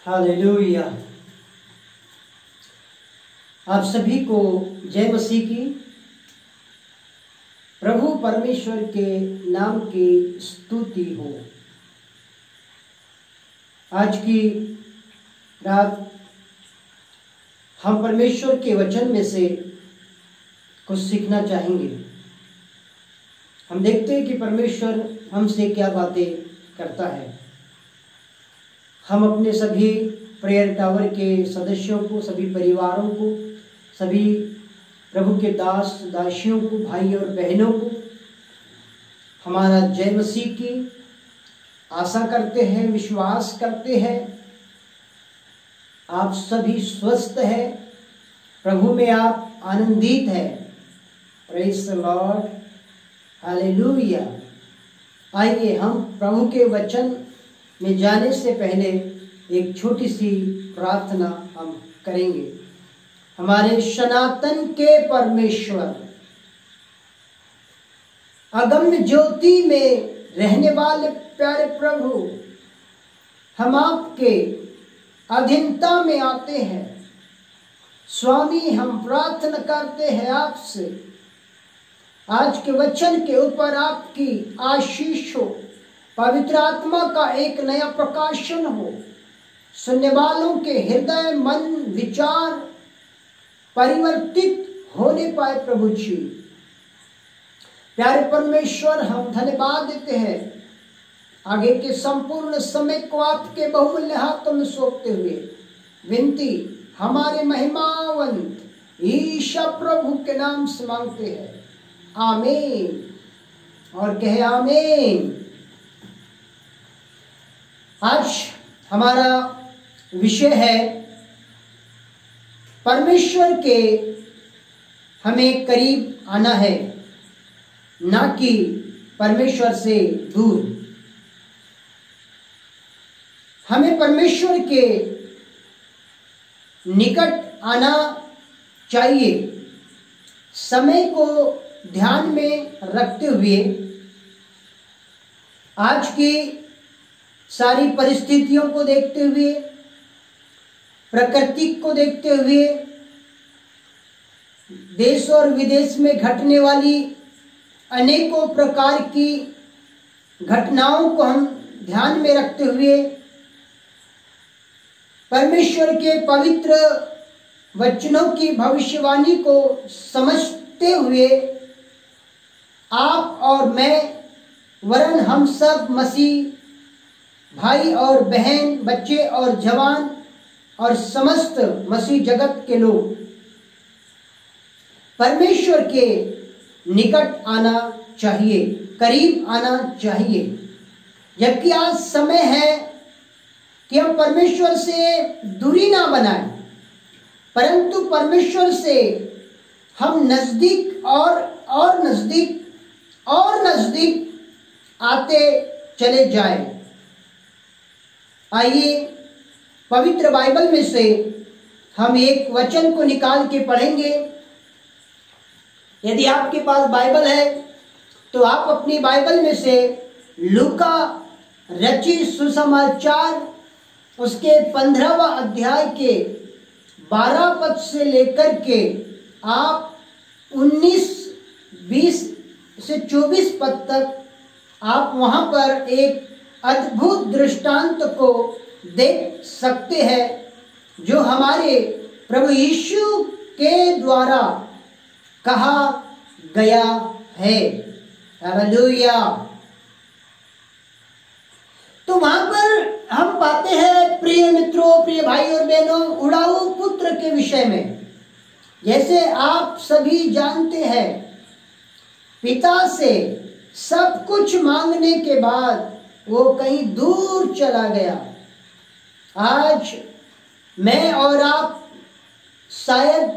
Hallelujah. आप सभी को जय मसीह की। प्रभु परमेश्वर के नाम की स्तुति हो। आज की रात हम परमेश्वर के वचन में से कुछ सीखना चाहेंगे। हम देखते हैं कि परमेश्वर हमसे क्या बातें करता है। हम अपने सभी प्रेयर टावर के सदस्यों को, सभी परिवारों को, सभी प्रभु के दास दासियों को, भाई और बहनों को हमारा जय मसीह की आशा करते हैं, विश्वास करते हैं। आप सभी स्वस्थ हैं, प्रभु में आप आनंदित हैं। Praise the Lord, hallelujah. आइए हम प्रभु के वचन में जाने से पहले एक छोटी सी प्रार्थना हम करेंगे। हमारे सनातन के परमेश्वर, अगम्य ज्योति में रहने वाले प्यारे प्रभु, हम आपके अधीनता में आते हैं। स्वामी, हम प्रार्थना करते हैं आपसे, आज के वचन के ऊपर आपकी आशीष हो, पवित्र आत्मा का एक नया प्रकाशन हो, सुनने वालों के हृदय, मन, विचार परिवर्तित होने पाए। प्रभु जी, प्यारे परमेश्वर, हम धन्यवाद देते हैं। आगे के संपूर्ण समय को आपके बहुमूल्य हाथों में सौंपते हुए विनती हमारे महिमावंत ईशा प्रभु के नाम से मांगते हैं। आमीन और कहे आमीन। आज हमारा विषय है परमेश्वर के हमें करीब आना है, ना कि परमेश्वर से दूर। हमें परमेश्वर के निकट आना चाहिए। समय को ध्यान में रखते हुए, आज की सारी परिस्थितियों को देखते हुए, प्रकृति को देखते हुए, देश और विदेश में घटने वाली अनेकों प्रकार की घटनाओं को हम ध्यान में रखते हुए, परमेश्वर के पवित्र वचनों की भविष्यवाणी को समझते हुए, आप और मैं, वरन हम सब मसीह भाई और बहन, बच्चे और जवान और समस्त मसीह जगत के लोग परमेश्वर के निकट आना चाहिए, करीब आना चाहिए। जबकि आज समय है कि हम परमेश्वर से दूरी ना बनाएं, परंतु परमेश्वर से हम नजदीक और नजदीक और नजदीक आते चले जाएं। आइए पवित्र बाइबल में से हम एक वचन को निकाल के पढ़ेंगे। यदि आपके पास बाइबल है तो आप अपनी बाइबल में से लूका रचित सुसमाचार उसके 15वां अध्याय के 12 पद से लेकर के आप 19, 20 से 24 पद तक आप वहां पर एक अद्भुत दृष्टांत को देख सकते हैं, जो हमारे प्रभु यीशु के द्वारा कहा गया है। हालेलुया। तो वहां पर हम पाते हैं, प्रिय मित्रों, प्रिय भाई और बहनों, उड़ाऊ पुत्र के विषय में। जैसे आप सभी जानते हैं, पिता से सब कुछ मांगने के बाद वो कहीं दूर चला गया। आज मैं और आप शायद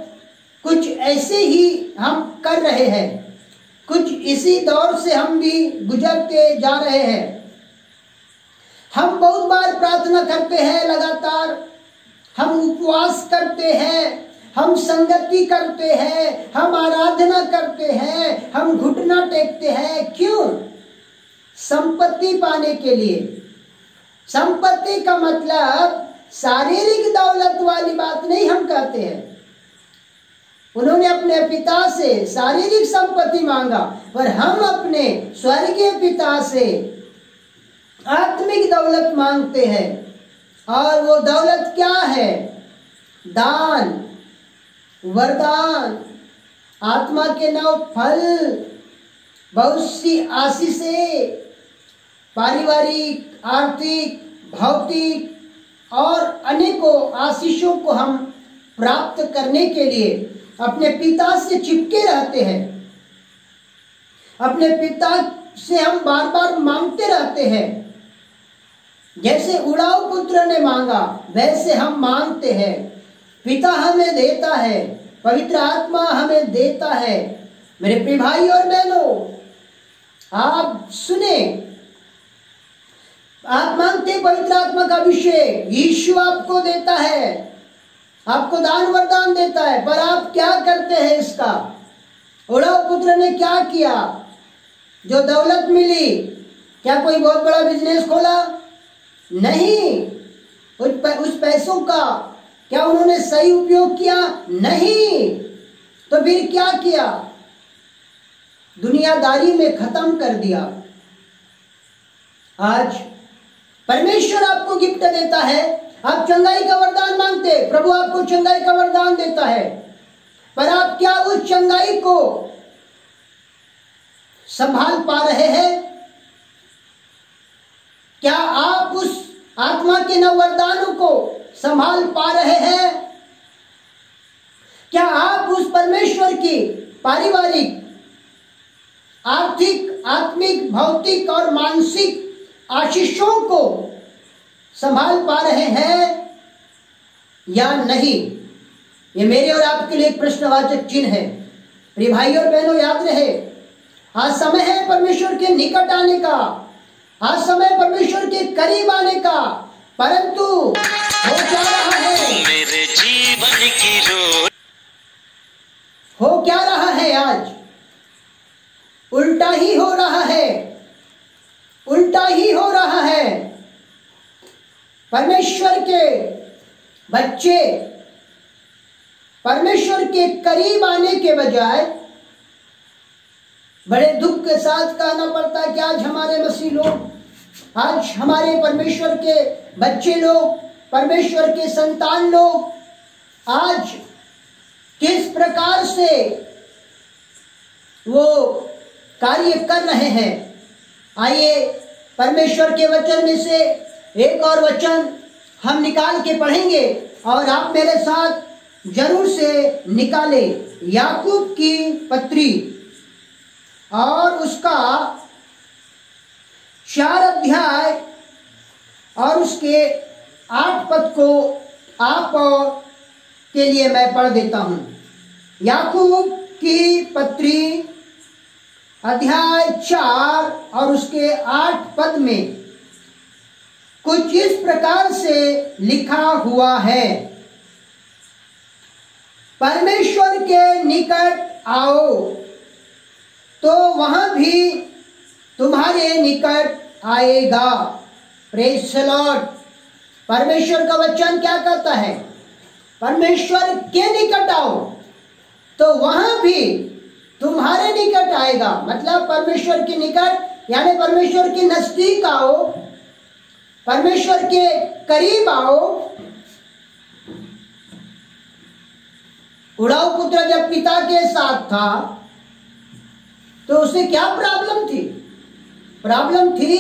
कुछ ऐसे ही हम कर रहे हैं, कुछ इसी दौर से हम भी गुजरते जा रहे हैं। हम बहुत बार प्रार्थना करते हैं लगातार, हम उपवास करते हैं, हम संगति करते हैं, हम आराधना करते हैं, हम घुटना टेकते हैं। क्यों? संपत्ति पाने के लिए। संपत्ति का मतलब शारीरिक दौलत वाली बात नहीं हम कहते हैं। उन्होंने अपने पिता से शारीरिक संपत्ति मांगा, पर हम अपने स्वर्गीय पिता से आत्मिक दौलत मांगते हैं। और वो दौलत क्या है? दान, वरदान, आत्मा के 9 फल, बहुत सी आशीषें, पारिवारिक, आर्थिक, भौतिक और अनेकों आशीषों को हम प्राप्त करने के लिए अपने पिता से चिपके रहते हैं। अपने पिता से हम बार बार मांगते रहते हैं। जैसे उड़ाऊ पुत्र ने मांगा वैसे हम मांगते हैं। पिता हमें देता है, पवित्र आत्मा हमें देता है। मेरे प्रिय भाई और बहनों, आप सुने, आप मांगते पवित्र आत्मा का अभिषेक, यीशु आपको देता है, आपको दान वरदान देता है, पर आप क्या करते हैं इसका? उड़ाऊ पुत्र ने क्या किया? जो दौलत मिली, क्या कोई बहुत बड़ा बिजनेस खोला? नहीं। उस पैसों का क्या उन्होंने सही उपयोग किया? नहीं। तो फिर क्या किया? दुनियादारी में खत्म कर दिया। आज परमेश्वर आपको गिफ्ट देता है, आप चंगाई का वरदान मांगते, प्रभु आपको चंगाई का वरदान देता है, पर आप क्या उस चंगाई को संभाल पा रहे हैं? क्या आप उस आत्मा के 9 वरदानों को संभाल पा रहे हैं? क्या आप उस परमेश्वर की पारिवारिक, आर्थिक, आत्मिक, भौतिक और मानसिक आशीषों को संभाल पा रहे हैं या नहीं? ये मेरे और आपके लिए एक प्रश्नवाचक चिन्ह है। प्रिय भाई और बहनों, याद रहे, आज समय है परमेश्वर के निकट आने का, आज समय परमेश्वर के करीब आने का, परंतु हो क्या रहा है? मेरे जीवन की हो क्या रहा है? आज उल्टा ही हो रहा है, उल्टा ही हो रहा है। परमेश्वर के बच्चे परमेश्वर के करीब आने के बजाय बड़े दुख के साथ कहना पड़ता है कि आज हमारे मसीह लोग, आज हमारे परमेश्वर के बच्चे लोग, परमेश्वर के संतान लोग आज किस प्रकार से वो कार्य कर रहे हैं। आइए परमेश्वर के वचन में से एक और वचन हम निकाल के पढ़ेंगे और आप मेरे साथ जरूर से निकालें। याकूब की पत्री और उसका 4 अध्याय और उसके 8 पद को आप के लिए मैं पढ़ देता हूं। याकूब की पत्री अध्याय 4 और उसके 8 पद में कुछ इस प्रकार से लिखा हुआ है, परमेश्वर के निकट आओ तो वहां भी तुम्हारे निकट आएगा। Praise the Lord. परमेश्वर का वचन क्या कहता है? परमेश्वर के निकट आओ तो वहां भी तुम्हारे निकट आएगा। मतलब परमेश्वर के निकट यानी परमेश्वर के नजदीक आओ, परमेश्वर के करीब आओ। उड़ाऊ पुत्र जब पिता के साथ था तो उसे क्या प्रॉब्लम थी? प्रॉब्लम थी,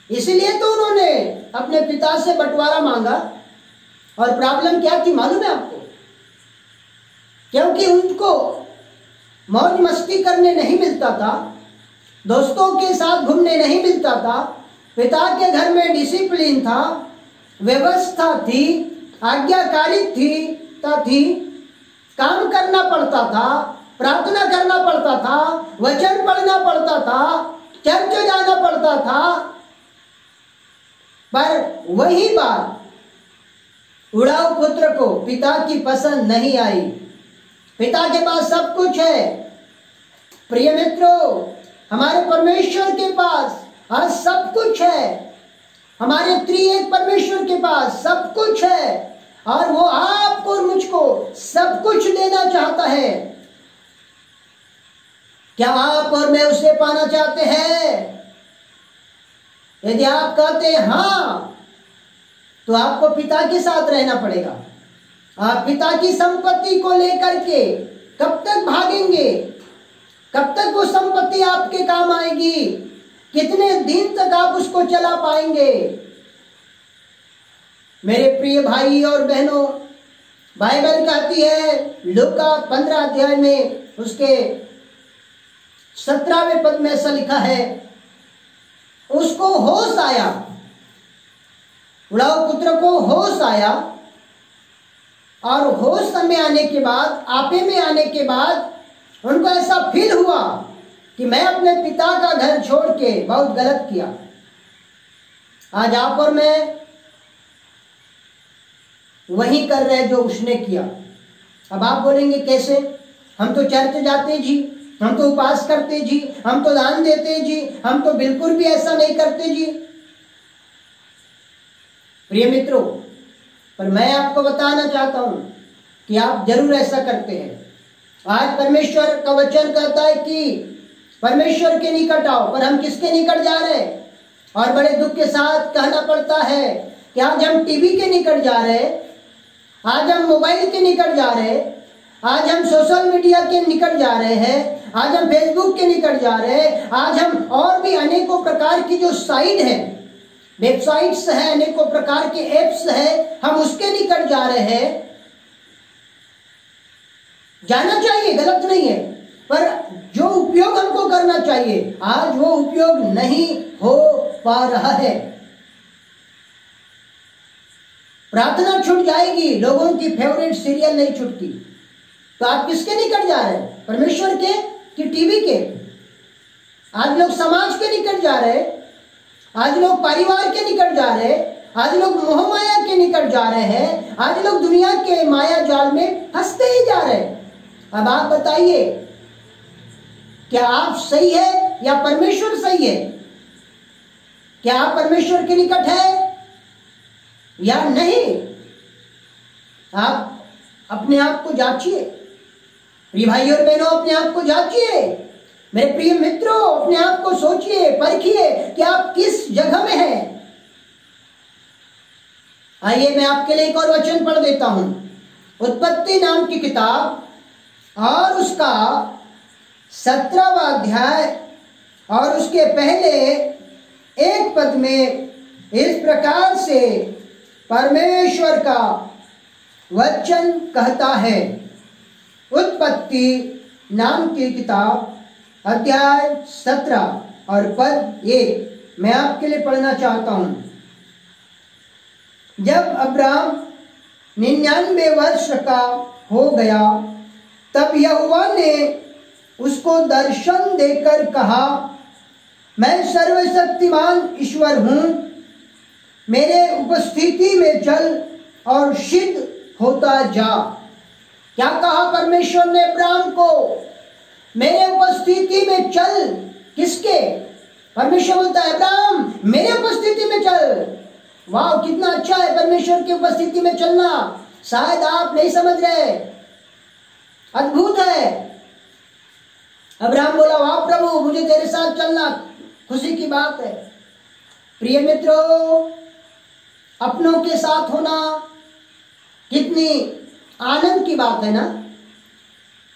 इसलिए तो उन्होंने अपने पिता से बंटवारा मांगा। और प्रॉब्लम क्या थी मालूम है आपको? क्योंकि उनको मौज मस्ती करने नहीं मिलता था, दोस्तों के साथ घूमने नहीं मिलता था, पिता के घर में डिसिप्लिन था, व्यवस्था थी, आज्ञाकारी थी, काम करना पड़ता था, प्रार्थना करना पड़ता था, वचन पढ़ना पड़ता था, चर्च जाना पड़ता था। पर वही बात उड़ाऊ पुत्र को पिता की पसंद नहीं आई। पिता के पास सब कुछ है। प्रिय मित्रों, हमारे परमेश्वर के पास आज सब कुछ है, हमारे त्रिएक परमेश्वर के पास सब कुछ है और वो आपको और मुझको सब कुछ देना चाहता है। क्या आप और मैं उसे पाना चाहते हैं? यदि आप कहते हैं हाँ, तो आपको पिता के साथ रहना पड़ेगा। आप पिता की संपत्ति को लेकर के कब तक भागेंगे? कब तक वो संपत्ति आपके काम आएगी? कितने दिन तक आप उसको चला पाएंगे? मेरे प्रिय भाई और बहनों, बाइबल कहती है लूका 15 अध्याय में उसके 17वें पद में ऐसा लिखा है, उसको होश आया, उड़ाऊ पुत्र को होश आया, और होश में आने के बाद, आपे में आने के बाद उनको ऐसा फील हुआ कि मैं अपने पिता का घर छोड़ के बहुत गलत किया। आज आप और मैं वही कर रहे जो उसने किया। अब आप बोलेंगे कैसे? हम तो चर्च जाते जी, हम तो उपवास करते जी, हम तो दान देते जी, हम तो बिल्कुल भी ऐसा नहीं करते जी। प्रिय मित्रों, पर मैं आपको बताना चाहता हूं कि आप जरूर ऐसा करते हैं। आज परमेश्वर का वचन कहता है कि परमेश्वर के निकट आओ, पर हम किसके निकट जा रहे हैं? और बड़े दुख के साथ कहना पड़ता है कि आज हम टीवी के निकट जा रहे हैं, आज हम मोबाइल के निकट जा रहे हैं, आज हम सोशल मीडिया के निकट जा रहे हैं, आज हम फेसबुक के निकट जा रहे हैं, आज हम और भी अनेकों प्रकार की जो साइट है, वेबसाइट्स है, अनेकों प्रकार के एप्स है, हम उसके निकट जा रहे हैं। जाना चाहिए, गलत नहीं है, पर जो उपयोग हमको करना चाहिए आज वो उपयोग नहीं हो पा रहा है। प्रार्थना छूट जाएगी, लोगों की फेवरेट सीरियल नहीं छूटती, तो आप किसके निकट जा रहे हैं? परमेश्वर के कि टीवी के? आज लोग समाज के निकट जा रहे हैं, आज लोग परिवार के निकट जा रहे हैं, आज लोग मोह माया के निकट जा रहे हैं, आज लोग दुनिया के माया जाल में फंसते ही जा रहे हैं। अब आप बताइए, क्या आप सही है या परमेश्वर सही है? क्या आप परमेश्वर के निकट है या नहीं? आप अपने आप को जांचिए। प्रिय भाइयों और बहनों, अपने आप को जांचिए। मेरे प्रिय मित्रों, अपने आप को सोचिए, परखिए कि आप किस जगह में हैं। आइए मैं आपके लिए एक और वचन पढ़ देता हूं। उत्पत्ति नाम की किताब और उसका 17वां अध्याय और उसके पहले एक पद में इस प्रकार से परमेश्वर का वचन कहता है। उत्पत्ति नाम की किताब अध्याय 17 और पद 1 मैं आपके लिए पढ़ना चाहता हूं। जब अब्राम 99 वर्ष का हो गया, तब यहोवा ने उसको दर्शन देकर कहा, मैं सर्वशक्तिमान ईश्वर हूं, मेरे उपस्थिति में चल और सिद्ध होता जा। क्या कहा परमेश्वर ने अब्राम को? मेरे उपस्थिति में चल। किसके? परमेश्वर बोलता है अब्राम मेरे उपस्थिति में चल। वाह, कितना अच्छा है परमेश्वर की उपस्थिति में चलना। शायद आप नहीं समझ रहे, अद्भुत है। अब्राहम बोला, वाह प्रभु, मुझे तेरे साथ चलना खुशी की बात है। प्रिय मित्रों, अपनों के साथ होना कितनी आनंद की बात है ना।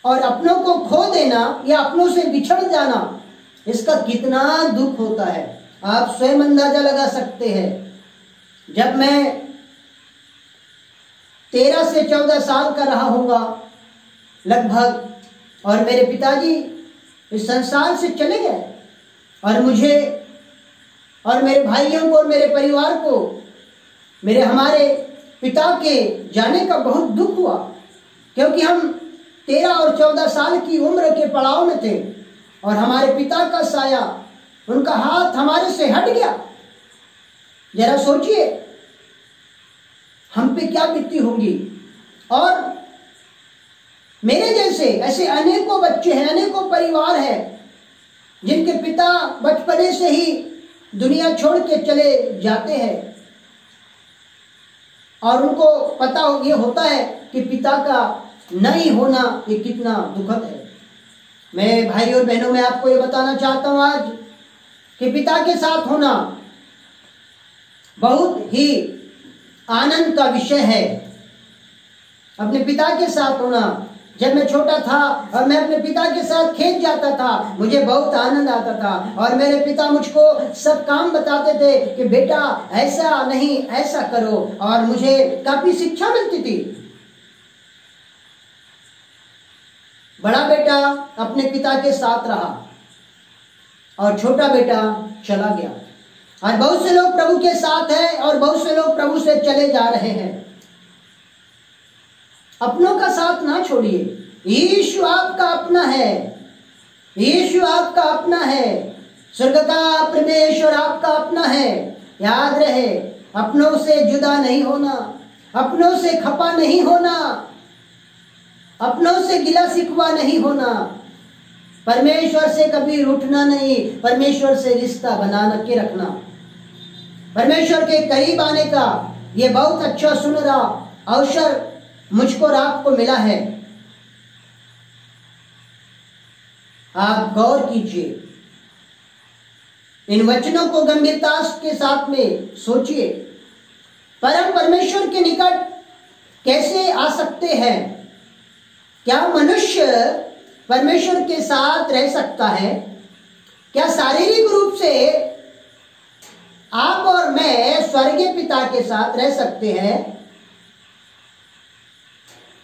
और अपनों को खो देना या अपनों से बिछड़ जाना, इसका कितना दुख होता है, आप स्वयं अंदाजा लगा सकते हैं। जब मैं 13 से 14 साल का रहा होगा लगभग, और मेरे पिताजी इस संसार से चले गए, और मुझे और मेरे भाइयों को और मेरे परिवार को हमारे पिता के जाने का बहुत दुख हुआ, क्योंकि हम 13 और 14 साल की उम्र के पड़ाव में थे और हमारे पिता का साया, उनका हाथ हमारे से हट गया। जरा सोचिए हम पे क्या बीती होगी। और मेरे जैसे ऐसे अनेकों बच्चे हैं, अनेकों परिवार हैं जिनके पिता बचपने से ही दुनिया छोड़ के चले जाते हैं और उनको पता ये होता है कि पिता का नहीं होना ये कितना दुखद है। मैं भाई और बहनों में आपको ये बताना चाहता हूं आज कि पिता के साथ होना बहुत ही आनंद का विषय है। अपने पिता के साथ होना, जब मैं छोटा था और मैं अपने पिता के साथ खेत जाता था, मुझे बहुत आनंद आता था और मेरे पिता मुझको सब काम बताते थे कि बेटा ऐसा नहीं ऐसा करो, और मुझे काफी शिक्षा मिलती थी। बड़ा बेटा अपने पिता के साथ रहा और छोटा बेटा चला गया। आज बहुत से लोग प्रभु के साथ हैं और बहुत से लोग प्रभु से चले जा रहे हैं। अपनों का साथ ना छोड़िए। यीशु आपका अपना है, यीशु आपका अपना है, स्वर्ग का परमेश्वर आपका अपना है। याद रहे, अपनों से जुदा नहीं होना, अपनों से खपा नहीं होना, अपनों से गिला शिकवा नहीं होना, परमेश्वर से कभी रूठना नहीं, परमेश्वर से रिश्ता बना के रखना, परमेश्वर के करीब आने का ये बहुत अच्छा सुनहरा अवसर मुझको और आपको मिला है। आप गौर कीजिए, इन वचनों को गंभीरता के साथ में सोचिए। परम परमेश्वर के निकट कैसे आ सकते हैं? क्या मनुष्य परमेश्वर के साथ रह सकता है? क्या शारीरिक रूप से आप और मैं स्वर्गीय पिता के साथ रह सकते हैं?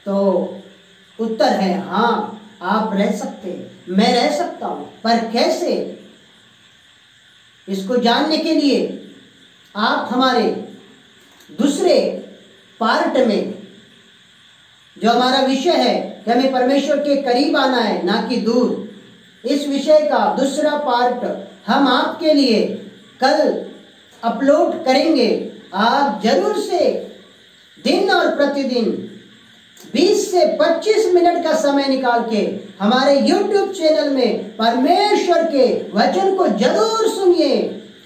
तो उत्तर है हाँ, आप रह सकते हैं, मैं रह सकता हूं। पर कैसे? इसको जानने के लिए आप हमारे दूसरे पार्ट में, जो हमारा विषय है कि हमें परमेश्वर के करीब आना है ना कि दूर, इस विषय का दूसरा पार्ट हम आपके लिए कल अपलोड करेंगे। आप जरूर से दिन और प्रतिदिन 20 से 25 मिनट का समय निकाल के हमारे YouTube चैनल में परमेश्वर के वचन को जरूर सुनिए।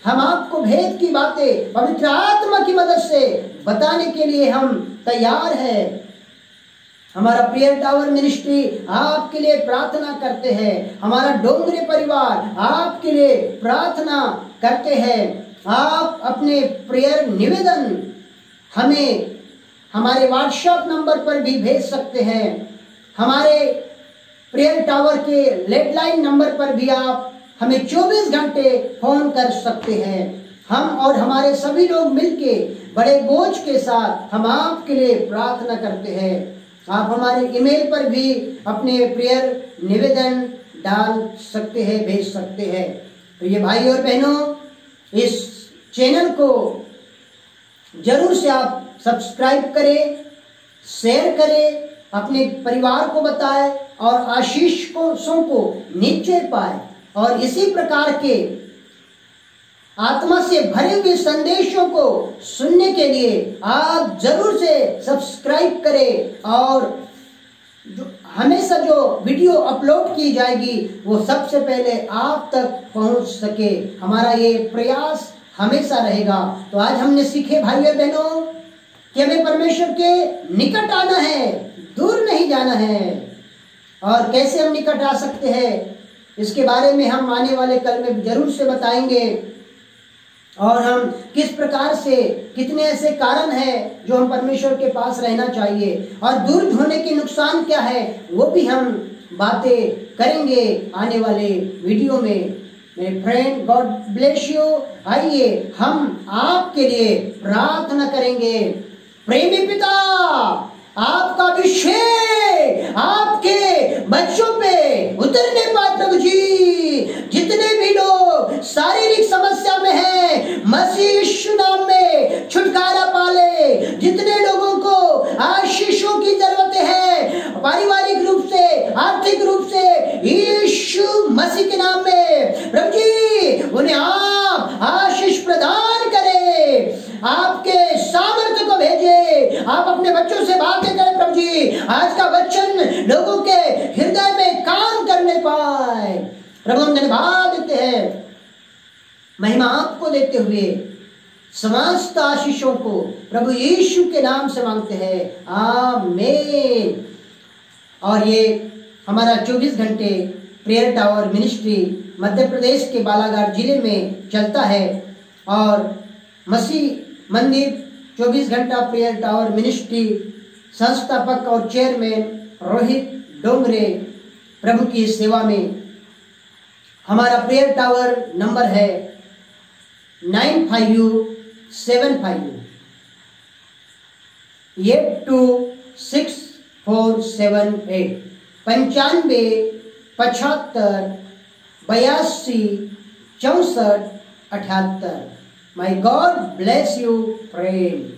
हम आपको भेद की बातें पवित्र आत्मा की मदद से बताने के लिए हम तैयार हैं। हमारा प्रेयर टावर मिनिस्ट्री आपके लिए प्रार्थना करते हैं। हमारा डोंगरे परिवार आपके लिए प्रार्थना करते हैं। आप अपने प्रेयर निवेदन हमें हमारे व्हाट्सएप नंबर पर भी भेज सकते हैं। हमारे प्रेयर टावर के लैंडलाइन नंबर पर भी आप हमें 24 घंटे फोन कर सकते हैं। हम और हमारे सभी लोग मिलके बड़े बोझ के साथ हम आपके लिए प्रार्थना करते हैं। आप हमारे ईमेल पर भी अपने प्रेयर निवेदन डाल सकते हैं, भेज सकते हैं। तो ये भाई और बहनों, इस चैनल को जरूर से आप सब्सक्राइब करें, शेयर करें, अपने परिवार को बताएं और आशीषों को नीचे पाए। और इसी प्रकार के आत्मा से भरे हुए संदेशों को सुनने के लिए आप जरूर से सब्सक्राइब करें और हमेशा जो वीडियो अपलोड की जाएगी वो सबसे पहले आप तक पहुंच सके। हमारा ये प्रयास हमेशा रहेगा। तो आज हमने सीखे भाई और बहनों कि हमें परमेश्वर के निकट आना है, दूर नहीं जाना है। और कैसे हम निकट आ सकते हैं इसके बारे में हम आने वाले कल में जरूर से बताएंगे। और हम किस प्रकार से, कितने ऐसे कारण हैं जो हम परमेश्वर के पास रहना चाहिए और दूर होने के नुकसान क्या है वो भी हम बातें करेंगे आने वाले वीडियो में। मेरे फ्रेंड, गॉड ब्लेस यू। आइए हम आपके लिए प्रार्थना करेंगे। प्रेमी पिता, आपका अभिषेक आपके बच्चों पे उतरने पाए प्रभु जी। जितने भी लोग शारीरिक समस्या में हैं, मसीह यीशु नाम में छुटकारा पाले। जितने लोगों को आशीषों की जरूरत है, पारिवारिक रूप से, आर्थिक रूप से, यीशु मसीह के नाम में प्रभु जी उन्हें आप आशीष प्रदान करें। आपके सामर्थ्य को भेजे। आप अपने बच्चों से बातें करें प्रभु जी। आज का वचन लोगों के हृदय में काम करने पाए। प्रभु हम धन्यवाद देते हैं महिमा आपको देते हुए समस्त आशीषों को प्रभु यीशु के नाम से मांगते हैं, आमीन। और ये हमारा 24 घंटे prayer tower ministry Madhya Pradesh के बालाघाट जिले में चलता है। और मसीह मंदिर 24 घंटा प्रेयर टावर मिनिस्ट्री संस्थापक और चेयरमैन रोहित डोंगरे प्रभु की सेवा में हमारा प्रेयर टावर नंबर है 95726478 9575826478। My God bless you friend.